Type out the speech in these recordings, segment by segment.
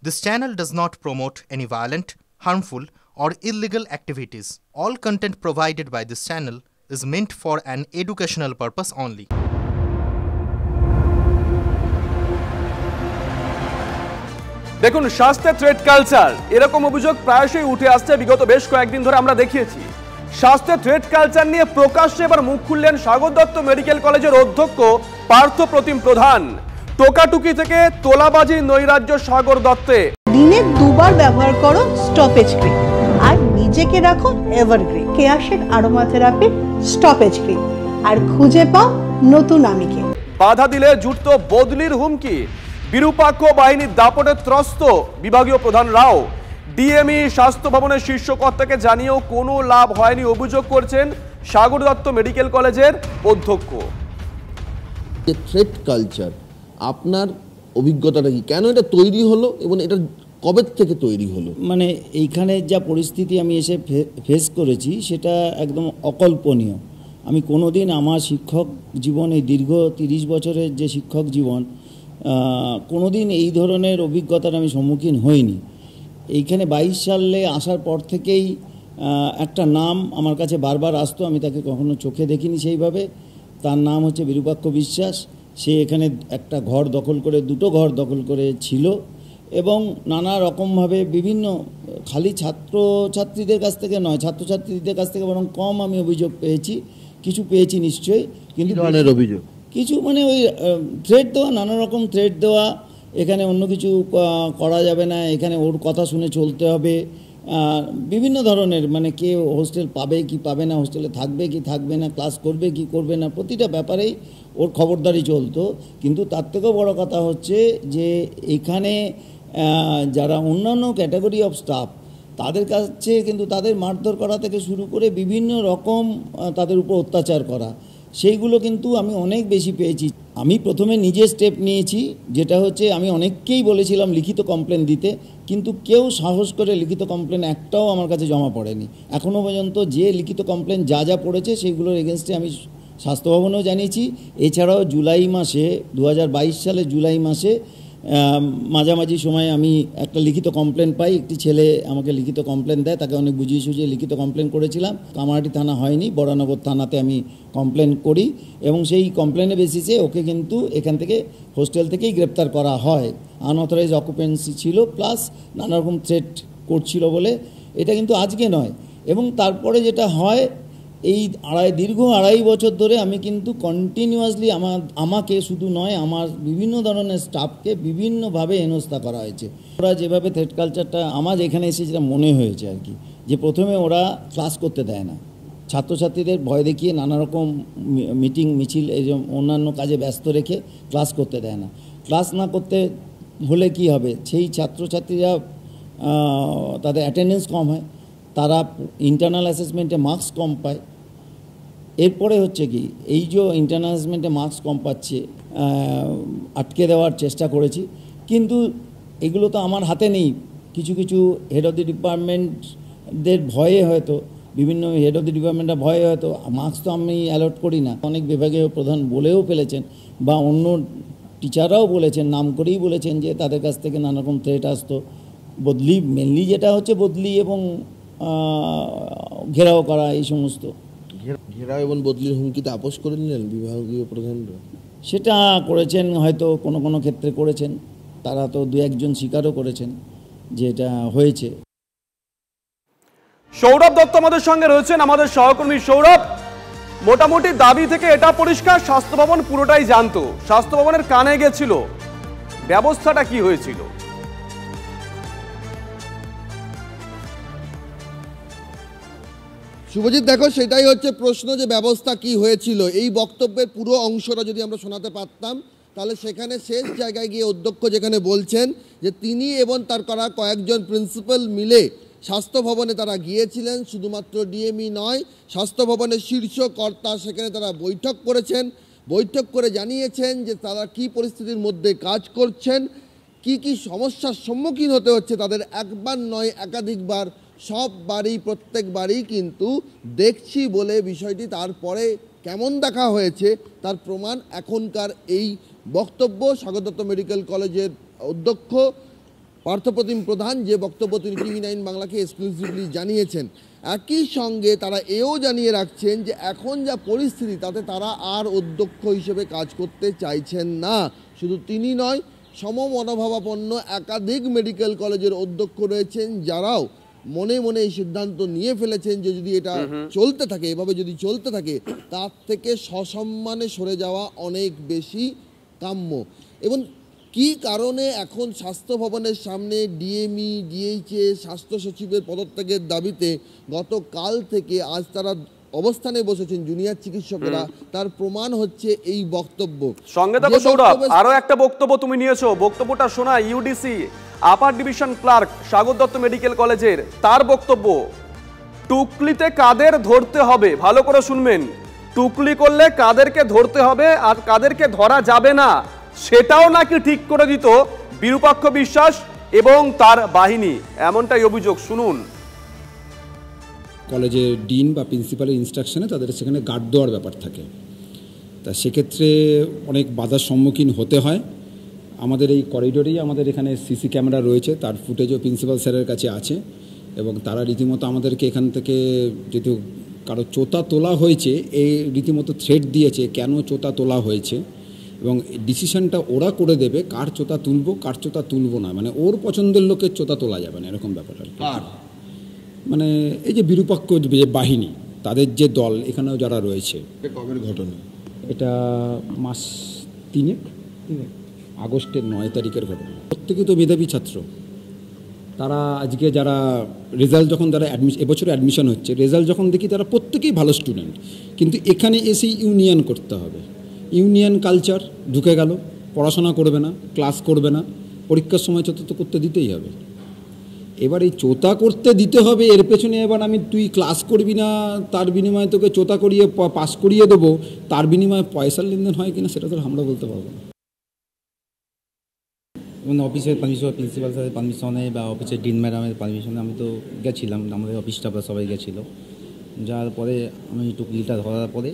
This channel does not promote any violent, harmful, or illegal activities. All content provided by this channel is meant for an educational purpose only. দেখুন, স্বাস্থ্যে threat culture এরকম অভিযোগ প্রায়শই উঠে আসছে। বিগত বেশ কয়েকদিন ধরে আমরা দেখিয়েছি স্বাস্থ্যে থ্রেট কালচার নিয়ে প্রকাশ্যে এবার মুখ খুললেন সাগর দত্ত মেডিকেল কলেজের অধ্যক্ষ পার্থ প্রতিম প্রধান। টোকাটুকি থেকে তোলাবাজি নৈরাজ্য সাগর দত্তে। দিনে দুবার ব্যবহার করো স্টপেজ ক্রিম আর নিজেকে রাখো evergreen Keya Seth aromatherapy stoppage cream আর খুঁজে পাও নতুন আমিকে। বাধা দিলে জুটত বদলির হুমকি। বিরূপাক্ষ বাহিনীর দাপটে ত্রস্ত বিভাগীয় প্রধান রাও। ডিএমই স্বাস্থ্য ভবনের শীর্ষ কর্তাকে জানিয়েও কোনো লাভ হয়নি অভিযোগ করছেন সাগর দত্ত মেডিকেল কলেজের অধ্যক্ষ। থ্রেট কালচার, আপনার অভিজ্ঞতাটা কি, কেন এটা তৈরি হলো এবং এটা কবে থেকে তৈরি হলো? মানে এইখানে যা পরিস্থিতি আমি এসে ফেস করেছি সেটা একদম অকল্পনীয়। আমি কোনোদিন আমার শিক্ষক জীবনে দীর্ঘ 30 বছরের যে শিক্ষক জীবন কোনোদিন এই ধরনের অভিজ্ঞতার আমি সম্মুখীন হইনি। এইখানে 22 সালে আসার পর থেকেই একটা নাম আমার কাছে বারবার আসতো, আমি তাকে কখনো চোখে দেখিনি সেইভাবে। তার নাম হচ্ছে বিরূপাক্ষ বিশ্বাস। সে এখানে একটা ঘর দখল করে, দুটো ঘর দখল করে ছিল এবং নানা রকমভাবে বিভিন্ন, খালি ছাত্রছাত্রীদের কাছ থেকে নয়, ছাত্রছাত্রীদের কাছ থেকে বরং কম আমি অভিযোগ পেয়েছি। কিছু পেয়েছি নিশ্চয়ই, কিন্তু ধরনের অভিযোগ কিছু মানে ওই থ্রেট দেওয়া, নানা রকম থ্রেট দেওয়া, এখানে অন্য কিছু করা যাবে না, এখানে ওর কথা শুনে চলতে হবে, বিভিন্ন ধরনের, মানে কে হোস্টেল পাবে কি পাবে না, হোস্টেলে থাকবে কি থাকবে না, ক্লাস করবে কি করবে না, প্রতিটা ব্যাপারেই ওর খবরদারি চলতো। কিন্তু তার থেকেও বড় কথা হচ্ছে যে এখানে যারা অন্যান্য ক্যাটাগরি অফ স্টাফ তাদের কাছে কিন্তু তাদের মারধর করা থেকে শুরু করে বিভিন্ন রকম তাদের উপর অত্যাচার করা, সেইগুলো কিন্তু আমি অনেক বেশি পেয়েছি। আমি প্রথমে নিজে স্টেপ নিয়েছি, যেটা হচ্ছে আমি অনেককেই বলেছিলাম লিখিত কমপ্লেন দিতে, কিন্তু কেউ সাহস করে লিখিত কমপ্লেন একটাও আমার কাছে জমা পড়েনি এখনও পর্যন্ত। যে লিখিত কমপ্লেন যা পড়েছে সেইগুলোর এগেনস্টে আমি স্বাস্থ্য ভবনেও জানিয়েছি। এছাড়াও জুলাই মাসে 2022 সালে জুলাই মাসে মাঝামাঝি সময় আমি একটা লিখিত কমপ্লেন পাই। একটি ছেলে আমাকে লিখিত কমপ্লেন দেয়, তাকে অনেক বুঝিয়ে সুঝিয়ে লিখিত কমপ্লেন করেছিলাম। কামারহাটি থানা হয়নি, বরানগর থানাতে আমি কমপ্লেন করি এবং সেই কমপ্লেনের বেসিসে ওকে কিন্তু এখান থেকে হোস্টেল থেকেই গ্রেপ্তার করা হয়। আনঅথরাইজ অকুপেন্সি ছিল, প্লাস নানা রকম থ্রেট করছিল বলে। এটা কিন্তু আজকে নয়। এবং তারপরে যেটা হয়, এই দীর্ঘ 2.5 বছর ধরে আমি কিন্তু কন্টিনিউয়াসলি আমাকে শুধু নয়, আমার বিভিন্ন ধরনের স্টাফকে বিভিন্নভাবে হেনস্থা করা হয়েছে। ওরা যেভাবে থ্রেট কালচারটা আমার এখানে এসে যেটা মনে হয়েছে আর কি, যে প্রথমে ওরা ক্লাস করতে দেয় না, ছাত্রছাত্রীদের ভয় দেখিয়ে নানা রকম মিটিং মিছিল এই অন্যান্য কাজে ব্যস্ত রেখে ক্লাস করতে দেয় না। ক্লাস না করতে হলে কি হবে, সেই ছাত্রছাত্রীরা তাদের অ্যাটেন্ডেন্স কম হয়, তারা ইন্টারনাল অ্যাসেসমেন্টে মার্কস কম পায়। এরপরে হচ্ছে কি, এই যে ইন্টারনাল অ্যাসেসমেন্টে মার্কস কম পাচ্ছে, আটকে দেওয়ার চেষ্টা করেছি, কিন্তু এগুলো তো আমার হাতে নেই। কিছু কিছু হেড অফ দি ডিপার্টমেন্টদের ভয়ে হয়তো, বিভিন্ন হেড অফ দি ডিপার্টমেন্টের ভয়ে হয়তো মার্কস তো আমি অ্যালট করি না। অনেক বিভাগীয় প্রধান বলেও ফেলেছেন বা অন্য টিচাররাও বলেছেন, নাম করেই বলেছেন যে তাদের কাছ থেকে নানা রকম থ্রেট আসতো। বদলি, মেনলি যেটা হচ্ছে বদলি এবং ঘেরাও করা, এই সমস্ত। ঘেরাও এবং বদলির হুমকিতে আপোষ করে নিলেন বিভাগীয় প্রধানরা? সেটা করেছেন হয়তো, কোনো কোনো ক্ষেত্রে করেছেন, তারা তো 2-1 স্বীকারও করেছেন যে এটা হয়েছে। সৌরভ দত্ত আমাদের সঙ্গে রয়েছেন, আমাদের সহকর্মী। সৌরভ, মোটামুটি দাবি থেকে এটা পরিষ্কার স্বাস্থ্য ভবন পুরোটাই জানতো, স্বাস্থ্য ভবনের কানে গেছিল, ব্যবস্থাটা কি হয়েছিল? শুভজিৎ, দেখো, সেটাই হচ্ছে প্রশ্ন, যে ব্যবস্থা কি হয়েছিল। এই বক্তব্যের পুরো অংশটা যদি আমরা শোনাতে পারতাম, তাহলে সেখানে শেষ জায়গায় গিয়ে অধ্যক্ষ যেখানে বলছেন যে তিনি এবং তার করা কয়েকজন প্রিন্সিপাল মিলে স্বাস্থ্য ভবনে তারা গিয়েছিলেন। শুধুমাত্র ডিএমই নয়, স্বাস্থ্য ভবনের শীর্ষ কর্তা সেখানে তারা বৈঠক করেছেন। বৈঠক করে জানিয়েছেন যে তারা কি পরিস্থিতির মধ্যে কাজ করছেন, কি কি সমস্যার সম্মুখীন হতে হচ্ছে তাদের। একবার নয়, একাধিকবার, সব বাড়ি, প্রত্যেকবারই কিন্তু দেখছি বলে বিষয়টি তারপরে কেমন দেখা হয়েছে তার প্রমাণ এখনকার এই বক্তব্য সাগর দত্ত মেডিকেল কলেজের অধ্যক্ষ পার্থপ্রতিম প্রধান যে বক্তব্য তিনি টিভি 9 বাংলাকে এক্সক্লুসিভলি জানিয়েছেন। একই সঙ্গে তারা এও জানিয়ে রাখছেন যে এখন যা পরিস্থিতি তাতে তারা আর অধ্যক্ষ হিসেবে কাজ করতে চাইছেন না। শুধু তিনি নয়, সমমনোভাবাপন্ন একাধিক মেডিকেল কলেজের অধ্যক্ষ রয়েছেন যারাও মনে মনে এই সিদ্ধান্ত নিয়ে ফেলেছেন যে যদি এটা চলতে থাকে, এভাবে যদি চলতে থাকে, তার থেকে সসম্মানে সরে যাওয়া অনেক বেশি কাম্য। এবং কি কারণে এখন স্বাস্থ্য ভবনের সামনে ডিএমই, ডিএইচএ, স্বাস্থ্য সচিবের পদত্যাগের দাবিতে গতকাল থেকে আজ তারা অবস্থানে বসেছেন জুনিয়র চিকিৎসকেরা, তার প্রমাণ হচ্ছে এই বক্তব্য। সঙ্গে দেখো সৌরভ, আরো একটা বক্তব্য তুমি নিয়েছো, বক্তব্যটা শোনা ইউডিসি আপার ডিভিশন ক্লার্ক স্বাগত দত্ত মেডিকেল কলেজের, তার বক্তব্য। টুকলিতে কাদের ধরতে হবে, ভালো করে শুনবেন, টুকলি করলে কাদেরকে ধরতে হবে আর কাদেরকে ধরা যাবে না সেটাও নাকি ঠিক করে দিত বিরূপাক্ষ বিশ্বাস এবং তার বাহিনী, এমনটাই অভিযোগ। শুনুন। কলেজের ডিন বা প্রিন্সিপালের ইনস্ট্রাকশনে তাদের সেখানে গার্ড দেওয়ার ব্যাপার থাকে, তা সেক্ষেত্রে অনেক বাধার সম্মুখীন হতে হয়। আমাদের এই করিডোরেই আমাদের এখানে সিসি ক্যামেরা রয়েছে, তার ফুটেজও প্রিন্সিপাল স্যারের কাছে আছে এবং তারা রীতিমতো আমাদেরকে এখান থেকে যেহেতু কারো চোতা তোলা হয়েছে এই রীতিমতো থ্রেট দিয়েছে কেন চোতা তোলা হয়েছে এবং ডিসিশনটা ওরা করে দেবে কার চোতা তুলবো কার চোতা তুলবো না, মানে ওর পছন্দের লোকের চোতা তোলা যাবে না এরকম ব্যাপার আর কি। মানে এই যে বিরূপাক্ষ যে বাহিনী তাদের যে দল এখানেও যারা রয়েছে। কবের ঘটনা এটা মাস 3 আগস্টের 9 তারিখের ঘটনা। প্রত্যেকে তো মেধাবী ছাত্র, তারা আজকে যারা রেজাল্ট যখন তারা এবছরে অ্যাডমিশন হচ্ছে, রেজাল্ট যখন দেখি তারা প্রত্যেকেই ভালো স্টুডেন্ট, কিন্তু এখানে এসে ইউনিয়ন করতে হবে, ইউনিয়ন কালচার ঢুকে গেল, পড়াশোনা করবে না, ক্লাস করবে না, পরীক্ষার সময় চোতা তো করতে দিতেই হবে। এবার এই চোতা করতে দিতে হবে এর পেছনে এবার আমি তুই ক্লাস করবি না তার বিনিময়ে তোকে চোতা করিয়ে পাস করিয়ে দেবো, তার বিনিময়ে পয়সার লেনদেন হয় কিনা সেটা তো আমরা বলতে পারবো না। এবং অফিসের পারমিশন, প্রিন্সিপাল স্যারের পারমিশনে বা অফিসের ডিন ম্যাডামের পারমিশনে আমি তো গেছিলাম, আমাদের অফিস স্টাফরা সবাই গেছিলো। যাওয়ার পরে আমি টুকলিটা ধরার পরে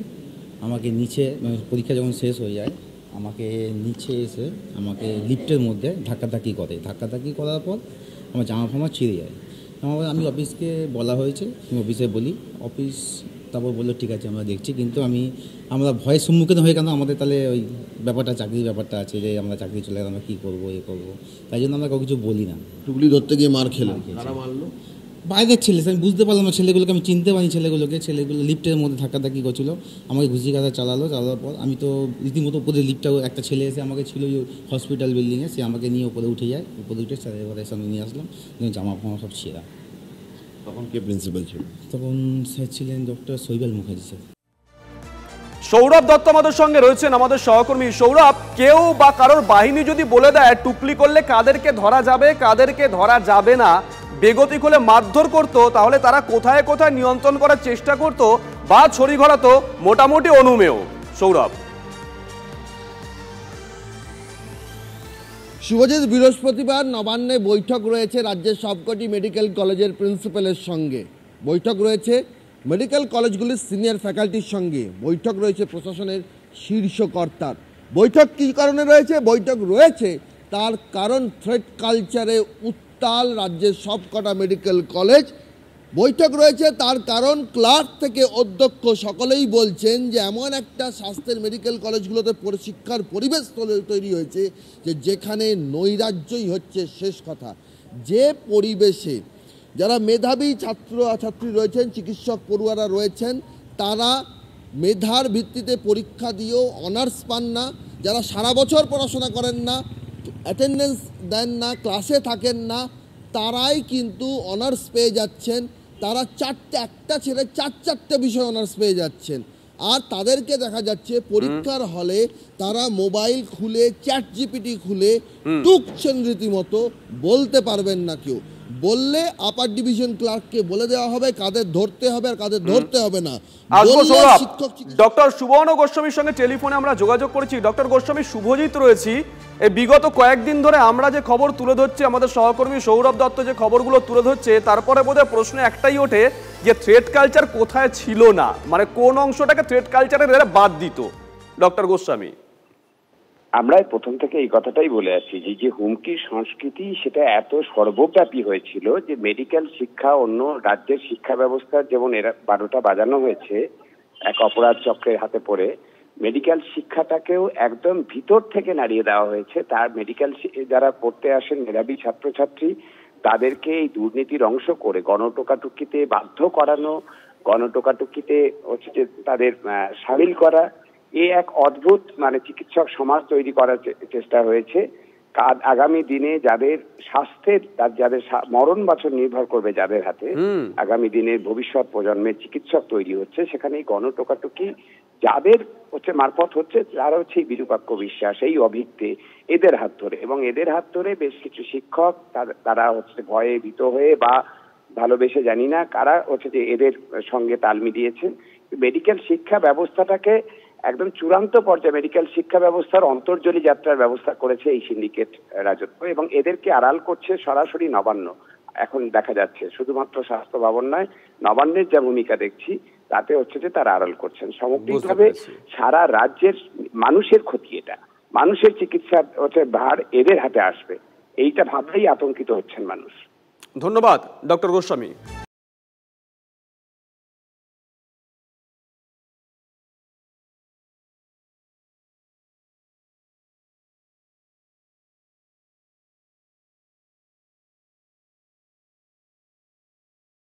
আমাকে নিচে, পরীক্ষা যখন শেষ হয়ে যায় আমাকে নিচে এসে আমাকে লিফটের মধ্যে ধাক্কাধাক্কি করে, ধাক্কাধাক্কি করার পর আমার জামা ফামা ছিঁড়ে যায়। আমি অফিসকে বলা হয়েছে, আমি অফিসে বলি, অফিস তারপর বললো ঠিক আছে আমরা দেখছি, কিন্তু আমরা ভয়ের সম্মুখীন হয়ে কেন আমাদের তাহলে ওই ব্যাপারটা চাকরির ব্যাপারটা আছে যে আমরা চাকরি চলে গেলে আমরা কী করবো এ করবো, তাই জন্য আমরা কাউ কিছু বলি না। টুকলি ধরতে গিয়ে মার খেলাম, কারা মারলো? বাইরের ছেলে, আমি বুঝতে পারলাম না ছেলেগুলোকে, আমি চিনতে পারি ছেলেগুলো লিফটের মধ্যে ধাক্কাধাক্কি করছিলো, আমাকে ঘুষি কাঁথা চালানোর পর আমি তো রীতিমতো উপরে লিফটটা, একটা ছেলে এসে আমাকে ছিল হসপিটাল বিল্ডিংয়ে, সে আমাকে নিয়ে উপরে উঠে যায়, উপরে উঠে স্যারের সামনে নিয়ে আসলাম, জামা ফামা সব ছেঁড়া। তখন কে প্রিন্সিপাল ছিল? তখন স্যার ছিলেন ডক্টর শৈবাল মুখার্জি স্যার। সৌরভ দত্ত আমাদের সঙ্গে রয়েছেন, আমাদের সহকর্মী। সৌরভ, কেউ বা কারোর বাহিনী যদি বলে দেয় টুকলি করলে কাদেরকে ধরা যাবে কাদেরকে ধরা যাবে না, বেগতিক হলে মারধর করতো, তাহলে তারা কোথায় কোথায় নিয়ন্ত্রণ করার চেষ্টা করত বা ছড়ি ঘোরাতো মোটামুটি অনুমেয়। সৌরভ। শুভজিৎ, বৃহস্পতিবার নবান্নে বৈঠক রয়েছে রাজ্যের সবকটি মেডিকেল কলেজের প্রিন্সিপালের সঙ্গে, বৈঠক রয়েছে মেডিকেল কলেজগুলির সিনিয়র ফ্যাকাল্টির সঙ্গে, বৈঠক রয়েছে প্রশাসনের শীর্ষ কর্তার। বৈঠক কী কারণে রয়েছে? বৈঠক রয়েছে তার কারণ থ্রেট কালচারে উত্তাল রাজ্যের সবকটা মেডিকেল কলেজ। বৈঠক রয়েছে তার কারণ ক্লার্ক থেকে অধ্যক্ষ সকলেই বলছেন যে এমন একটা স্বাস্থ্যের মেডিকেল কলেজগুলোতে শিক্ষার পরিবেশ তৈরি হয়েছে যে যেখানে নৈরাজ্যই হচ্ছে শেষ কথা। যে পরিবেশে যারা মেধাবী ছাত্রী রয়েছেন, চিকিৎসক পড়ুয়ারা রয়েছেন, তারা মেধার ভিত্তিতে পরীক্ষা দিয়েও অনার্স পান না, যারা সারা বছর পড়াশোনা করেন না, অ্যাটেন্ডেন্স দেন না, ক্লাসে থাকেন না, তারাই কিন্তু অনার্স পেয়ে যাচ্ছেন। তারা একটা ছেড়ে চারটে বিষয় অনার্স পেয়ে যাচ্ছেন। আর তাদেরকে দেখা যাচ্ছে পরীক্ষার হলে তারা মোবাইল খুলে চ্যাট জিপিটি খুলে টুকছেন রীতিমতো, বলতে পারবেন না কেউ। বললে আপার ডিভিশন ক্লার্ককে বলে দেওয়া হবে কাদের ধরতে হবে আর কাদের ধরতে হবে না। ডক্টর সুবর্ণ গোস্বামীর সঙ্গে টেলিফোনে আমরা যোগাযোগ করেছি। ডক্টর গোস্বামী, শুভজিৎ রয়েছি। এই বিগত কয়েকদিন ধরে আমরা যে খবর তুলে ধরছি, আমাদের সহকর্মী সৌরভ দত্ত যে খবরগুলো তুলে ধরছে, তারপরে বোধহয় প্রশ্ন একটাই ওঠে যে থ্রেট কালচার কোথায় ছিল না, মানে কোন অংশটাকে থ্রেট কালচারের বাদ দিত ডক্টর গোস্বামী? আমরা প্রথম থেকে এই কথাটাই বলে আসছি যে যে হুমকির সংস্কৃতি সেটা এত সর্বব্যাপী হয়েছিল যে মেডিকেল শিক্ষা অন্য রাজ্যের শিক্ষা ব্যবস্থার যেমন এরা 12টা বাজানো হয়েছে এক অপরাধ চক্রের হাতে পড়ে, মেডিকেল শিক্ষাটাকেও একদম ভিতর থেকে নাড়িয়ে দেওয়া হয়েছে। তার মেডিকেল যারা পড়তে আসেন মেধাবী ছাত্রছাত্রী তাদেরকে এই দুর্নীতির অংশ করে গণটোকাটুকিতে বাধ্য করানো, গণটোকাটুকিতে হচ্ছে যে তাদের সামিল করা, এই এক অদ্ভুত মানে চিকিৎসক সমাজ তৈরি করার চেষ্টা হয়েছে। আগামী দিনে যাদের স্বাস্থ্যের যাদের মরণ বছর নির্ভর করবে যাদের হাতে, আগামী দিনের ভবিষ্যৎ প্রজন্মের চিকিৎসক তৈরি হচ্ছে, সেখানে এই গণটোকাটুকি যাদের হচ্ছে মারফত হচ্ছে তারা হচ্ছে বিরূপাক্ষ বিশ্বাস এই অভিজ্ঞে এদের হাত ধরে, এবং এদের হাত ধরে বেশ কিছু শিক্ষক তারা হচ্ছে ভয়ে ভীত হয়ে বা ভালোবেসে জানি না কারা হচ্ছে যে এদের সঙ্গে তাল মিলিয়েছেন। মেডিকেল শিক্ষা ব্যবস্থাটাকে একদম চূড়ান্ত পর্যায়ে মেডিকেল শিক্ষা ব্যবস্থার অন্তর্জলি যাত্রার ব্যবস্থা করেছে এই সিন্ডিকেট রাজত্ব, এবং এদেরকে আড়াল করছে সরাসরি নবান্ন। এখন দেখা যাচ্ছে শুধুমাত্র স্বাস্থ্য ভবন নয়, নবান্নের যা ভূমিকা দেখছি তাতে হচ্ছে যে তারা আড়াল করছেন সামগ্রিকভাবে সারা রাজ্যের মানুষের ক্ষতি। এটা মানুষের চিকিৎসা হচ্ছে ভার এদের হাতে আসবে, এইটা ভাবলেই আতঙ্কিত হচ্ছেন মানুষ। ধন্যবাদ ডক্টর গোস্বামী।